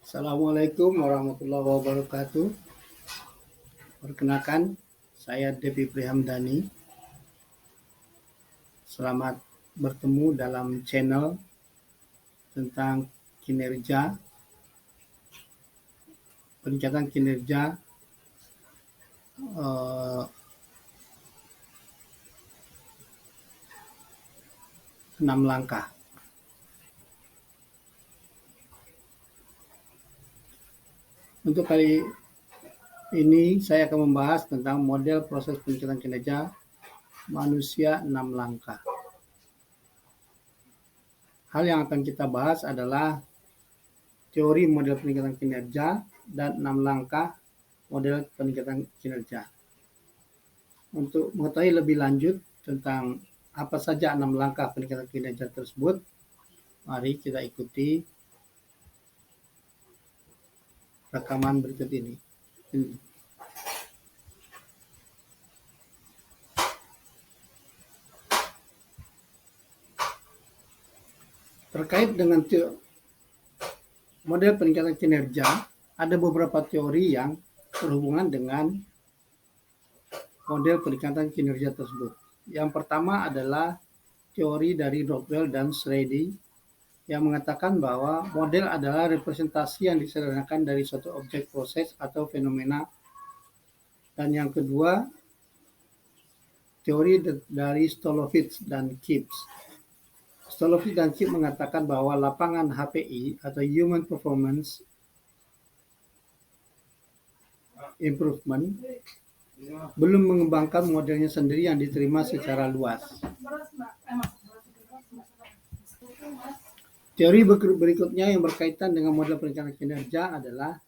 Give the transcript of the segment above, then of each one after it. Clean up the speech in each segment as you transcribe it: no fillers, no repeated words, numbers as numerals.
Assalamualaikum warahmatullahi wabarakatuh. Perkenalkan, saya Devi Prihamdani. Selamat bertemu dalam channel tentang peningkatan kinerja 6 langkah. Untuk kali ini saya akan membahas tentang model proses peningkatan kinerja manusia 6 langkah. Hal yang akan kita bahas adalah teori model peningkatan kinerja dan 6 langkah model peningkatan kinerja. Untuk mengetahui lebih lanjut tentang apa saja 6 langkah peningkatan kinerja tersebut, mari kita ikuti rekaman berikut ini. Terkait dengan model peningkatan kinerja, ada beberapa teori yang berhubungan dengan model peningkatan kinerja tersebut. Yang pertama adalah teori dari Rockwell dan Schreidi yang mengatakan bahwa model adalah representasi yang disederhanakan dari suatu objek, proses, atau fenomena. Dan yang kedua, teori dari Stolowitz dan Gibbs. Stolowitz dan Gibbs mengatakan bahwa lapangan HPI atau Human Performance Improvement belum mengembangkan modelnya sendiri yang diterima secara luas. Teori berikutnya yang berkaitan dengan model peningkatan kinerja adalah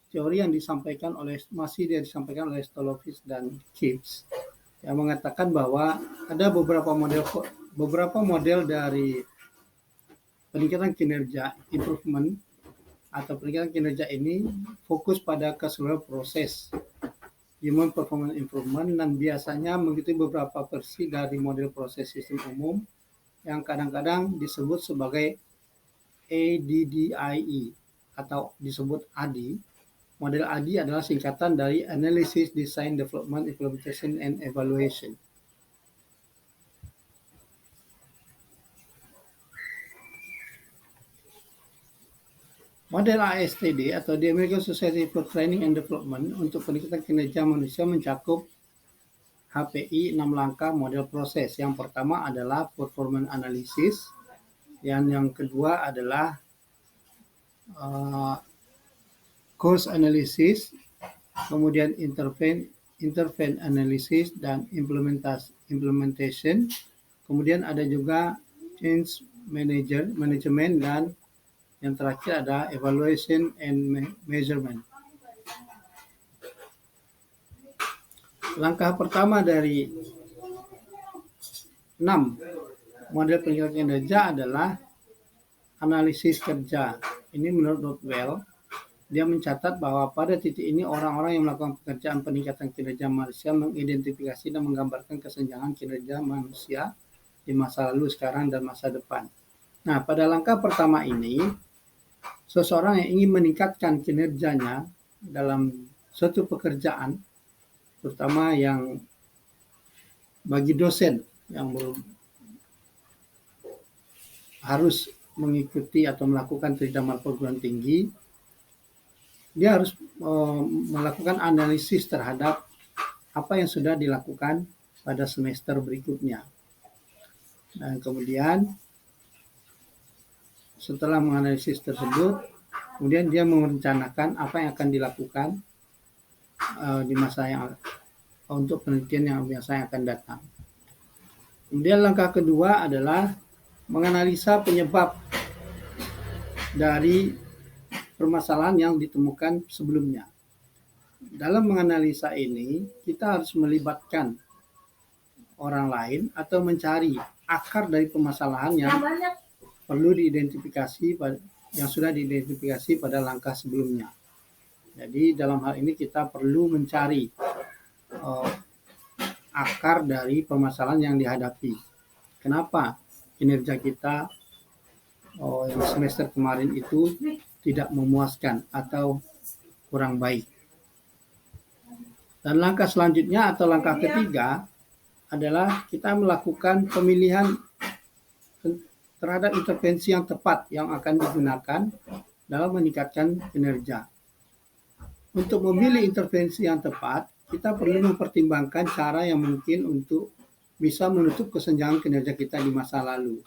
teori yang masih disampaikan oleh Stolowitz dan Gibbs yang mengatakan bahwa ada beberapa model dari peningkatan kinerja improvement atau peningkatan kinerja ini fokus pada keseluruhan proses Human Performance Improvement dan biasanya mengikuti beberapa versi dari model proses sistem umum yang kadang-kadang disebut sebagai ADDIE atau disebut ADI. Model ADI adalah singkatan dari Analysis, Design, Development, Implementation, and Evaluation. Model ASTD atau The American Society for Training and Development untuk peningkatan kinerja manusia mencakup HPI 6 langkah model proses. Yang pertama adalah Performance Analysis, yang kedua adalah Course Analysis, kemudian Intervene Analysis, dan Implementation. Kemudian ada juga Change Management, dan yang terakhir ada Evaluation and Measurement. Langkah pertama dari 6 model peningkatan kinerja adalah analisis kerja. Ini menurut Rockwell, dia mencatat bahwa pada titik ini orang-orang yang melakukan pekerjaan peningkatan kinerja manusia mengidentifikasi dan menggambarkan kesenjangan kinerja manusia di masa lalu, sekarang, dan masa depan. Nah, pada langkah pertama ini, seseorang yang ingin meningkatkan kinerjanya dalam suatu pekerjaan, terutama yang bagi dosen yang harus mengikuti atau melakukan tridharma perguruan tinggi, dia harus melakukan analisis terhadap apa yang sudah dilakukan pada semester berikutnya. Dan kemudian setelah menganalisis tersebut, kemudian dia merencanakan apa yang akan dilakukan di masa yang untuk penelitian yang biasa yang akan datang. Kemudian langkah kedua adalah menganalisa penyebab dari permasalahan yang ditemukan sebelumnya. Dalam menganalisa ini, kita harus melibatkan orang lain atau mencari akar dari permasalahan yang perlu diidentifikasi, yang sudah diidentifikasi pada langkah sebelumnya. Jadi dalam hal ini kita perlu mencari akar dari permasalahan yang dihadapi. Kenapa kinerja kita yang semester kemarin itu tidak memuaskan atau kurang baik. Dan langkah selanjutnya atau langkah ketiga adalah kita melakukan pemilihan terhadap intervensi yang tepat yang akan digunakan dalam meningkatkan kinerja. Untuk memilih intervensi yang tepat, kita perlu mempertimbangkan cara yang mungkin untuk bisa menutup kesenjangan kinerja kita di masa lalu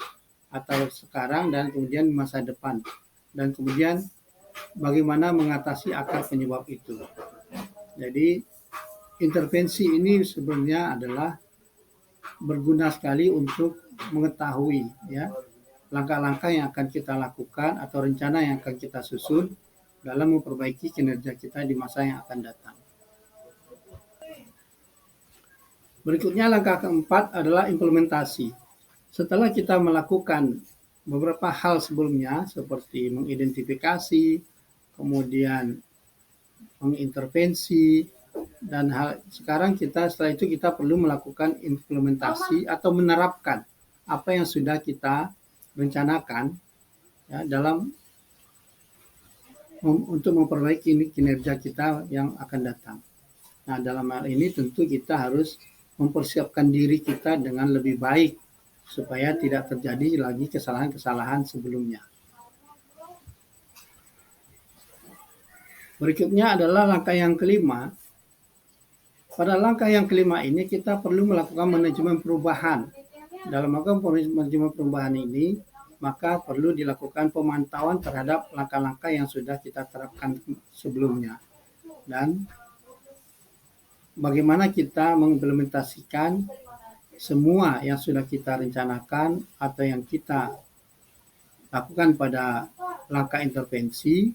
atau sekarang dan kemudian di masa depan. Dan kemudian bagaimana mengatasi akar penyebab itu. Jadi intervensi ini sebenarnya adalah berguna sekali untuk mengetahui ya langkah-langkah yang akan kita lakukan atau rencana yang akan kita susun dalam memperbaiki kinerja kita di masa yang akan datang. Berikutnya langkah keempat adalah implementasi. Setelah kita melakukan beberapa hal sebelumnya seperti mengidentifikasi, kemudian mengintervensi, dan sekarang setelah itu kita perlu melakukan implementasi atau menerapkan apa yang sudah kita rencanakan ya, dalam untuk memperbaiki kinerja kita yang akan datang. Nah, dalam hal ini tentu kita harus mempersiapkan diri kita dengan lebih baik supaya tidak terjadi lagi kesalahan-kesalahan sebelumnya. Berikutnya adalah langkah yang kelima. Pada langkah yang kelima ini kita perlu melakukan manajemen perubahan. Dalam melakukan manajemen perubahan ini, maka perlu dilakukan pemantauan terhadap langkah-langkah yang sudah kita terapkan sebelumnya. Dan bagaimana kita mengimplementasikan semua yang sudah kita rencanakan atau yang kita lakukan pada langkah intervensi,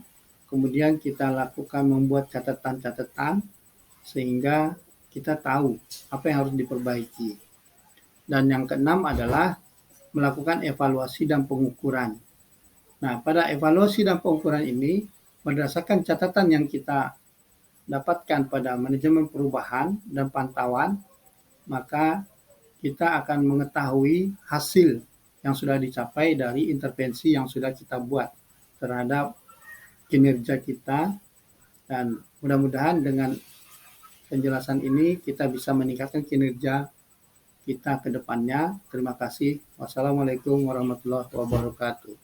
kemudian kita lakukan membuat catatan-catatan sehingga kita tahu apa yang harus diperbaiki. Dan yang keenam adalah melakukan evaluasi dan pengukuran. Nah, pada evaluasi dan pengukuran ini, berdasarkan catatan yang kita dapatkan pada manajemen perubahan dan pantauan, maka kita akan mengetahui hasil yang sudah dicapai dari intervensi yang sudah kita buat terhadap kinerja kita. Dan mudah-mudahan dengan penjelasan ini kita bisa meningkatkan kinerja kita ke depannya. Terima kasih. Wassalamualaikum warahmatullahi wabarakatuh.